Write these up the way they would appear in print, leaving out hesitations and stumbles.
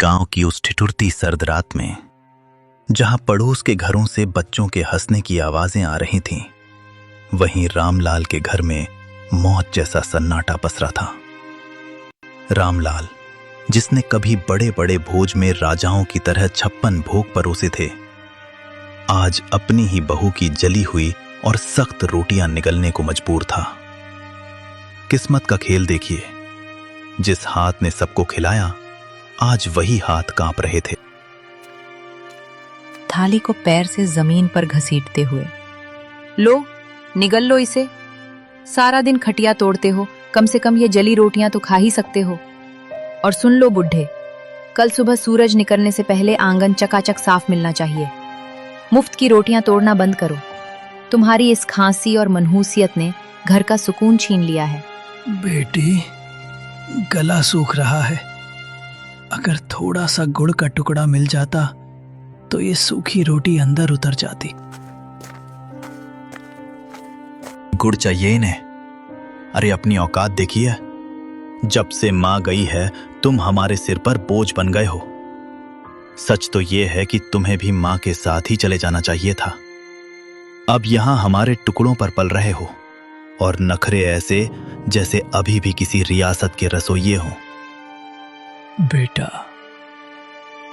गांव की उस ठिठुरती सर्द रात में, जहां पड़ोस के घरों से बच्चों के हंसने की आवाजें आ रही थीं, वहीं रामलाल के घर में मौत जैसा सन्नाटा पसरा था। रामलाल, जिसने कभी बड़े बड़े भोज में राजाओं की तरह 56 भोग परोसे थे, आज अपनी ही बहू की जली हुई और सख्त रोटियां निगलने को मजबूर था। किस्मत का खेल देखिए, जिस हाथ ने सबको खिलाया, आज वही हाथ कांप रहे थे। थाली को पैर से जमीन पर घसीटते हुए, लो निगल लो इसे। सारा दिन खटिया तोड़ते हो, कम से कम ये जली रोटियां तो खा ही सकते हो। और सुन लो बुढ़े, कल सुबह सूरज निकलने से पहले आंगन चकाचक साफ मिलना चाहिए। मुफ्त की रोटियां तोड़ना बंद करो। तुम्हारी इस खांसी और मनहूसियत ने घर का सुकून छीन लिया है। बेटी, गला सूख रहा है। अगर थोड़ा सा गुड़ का टुकड़ा मिल जाता तो ये सूखी रोटी अंदर उतर जाती। गुड़ चाहिए इन्हें? अरे अपनी औकात देखिए। जब से मां गई है, तुम हमारे सिर पर बोझ बन गए हो। सच तो यह है कि तुम्हें भी मां के साथ ही चले जाना चाहिए था। अब यहां हमारे टुकड़ों पर पल रहे हो, और नखरे ऐसे जैसे अभी भी किसी रियासत के रसोइये हो। बेटा,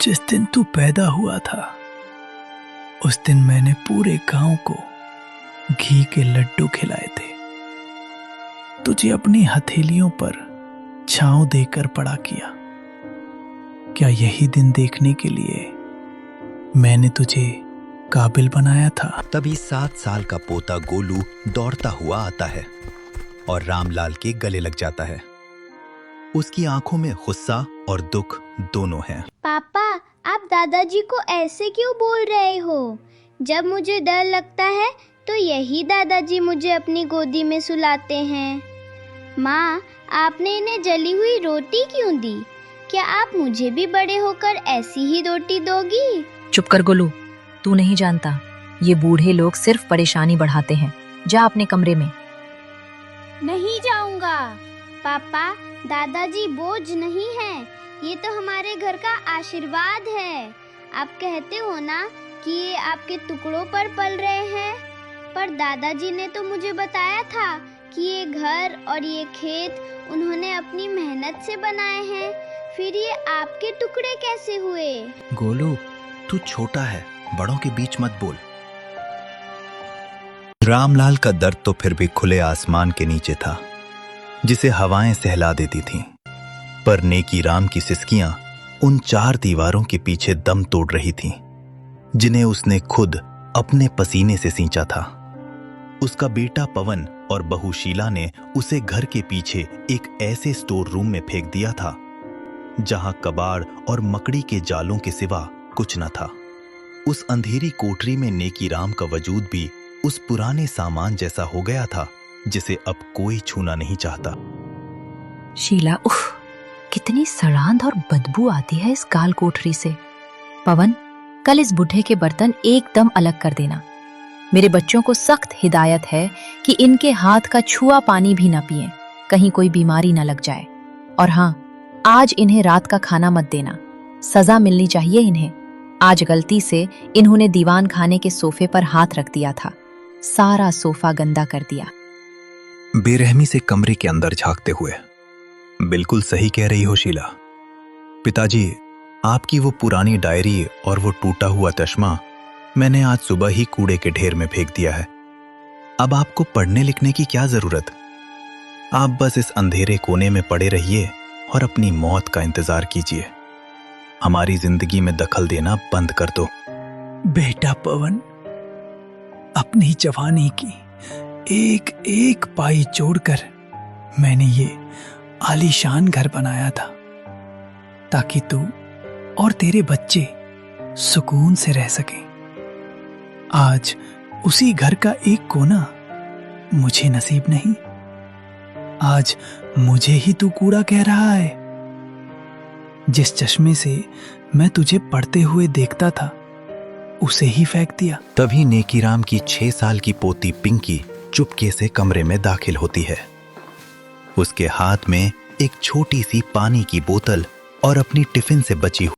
जिस दिन तू पैदा हुआ था, उस दिन मैंने पूरे गांव को घी के लड्डू खिलाए थे। तुझे अपनी हथेलियों पर छांव देकर बड़ा किया। क्या यही दिन देखने के लिए मैंने तुझे काबिल बनाया था? तभी 7 साल का पोता गोलू दौड़ता हुआ आता है और रामलाल के गले लग जाता है। उसकी आंखों में गुस्सा और दुख दोनों हैं। पापा, आप दादाजी को ऐसे क्यों बोल रहे हो? जब मुझे डर लगता है तो यही दादाजी मुझे अपनी गोदी में सुलाते हैं। माँ, आपने इन्हें जली हुई रोटी क्यों दी? क्या आप मुझे भी बड़े होकर ऐसी ही रोटी दोगी? चुप कर गोलू, तू नहीं जानता, ये बूढ़े लोग सिर्फ परेशानी बढ़ाते हैं। जा अपने कमरे में। नहीं जाऊंगा। पापा, दादाजी बोझ नहीं है, ये तो हमारे घर का आशीर्वाद है। आप कहते हो ना कि ये आपके टुकड़ों पर पल रहे हैं, पर दादाजी ने तो मुझे बताया था कि ये घर और ये खेत उन्होंने अपनी मेहनत से बनाए हैं। फिर ये आपके टुकड़े कैसे हुए? गोलू, तू छोटा है, बड़ों के बीच मत बोल। रामलाल का दर्द तो फिर भी खुले आसमान के नीचे था, जिसे हवाएं सहला देती थीं। पर नेकी राम की सिसकियां उन 4 दीवारों के पीछे दम तोड़ रही थीं, जिन्हें उसने खुद अपने पसीने से सींचा था। उसका बेटा पवन और बहू शीला ने उसे घर के पीछे एक ऐसे स्टोर रूम में फेंक दिया था, जहां कबाड़ और मकड़ी के जालों के सिवा कुछ न था। उस अंधेरी कोठरी में नेकी राम का वजूद भी उस पुराने सामान जैसा हो गया था, जिसे अब कोई छूना नहीं चाहता। शीला, उफ, कितनी सड़ांध और बदबू आती है इस काल कोठरी से। पवन, कल इस बुढ़े के बर्तन एकदम अलग कर देना। मेरे बच्चों को सख्त हिदायत है कि इनके हाथ का छुआ पानी भी न पिएं, कहीं कोई बीमारी न लग जाए। और हाँ, आज इन्हें रात का खाना मत देना, सजा मिलनी चाहिए इन्हें। आज गलती से इन्होंने दीवान खाने के सोफे पर हाथ रख दिया था, सारा सोफा गंदा कर दिया। बेरहमी से कमरे के अंदर झांकते हुए, बिल्कुल सही कह रही हो शीला। पिताजी, आपकी वो पुरानी डायरी और वो टूटा हुआ चश्मा मैंने आज सुबह ही कूड़े के ढेर में फेंक दिया है। अब आपको पढ़ने लिखने की क्या जरूरत? आप बस इस अंधेरे कोने में पड़े रहिए और अपनी मौत का इंतजार कीजिए। हमारी जिंदगी में दखल देना बंद कर दो। बेटा पवन, अपनी जवानी की एक एक पाई जोड़कर मैंने ये आलीशान घर बनाया था, ताकि तू और तेरे बच्चे सुकून से रह सकें। आज उसी घर का एक कोना मुझे नसीब नहीं। आज मुझे ही तू कूड़ा कह रहा है। जिस चश्मे से मैं तुझे पढ़ते हुए देखता था, उसे ही फेंक दिया। तभी नेकीराम की 6 साल की पोती पिंकी चुपके से कमरे में दाखिल होती है। उसके हाथ में एक छोटी सी पानी की बोतल और अपनी टिफिन से बची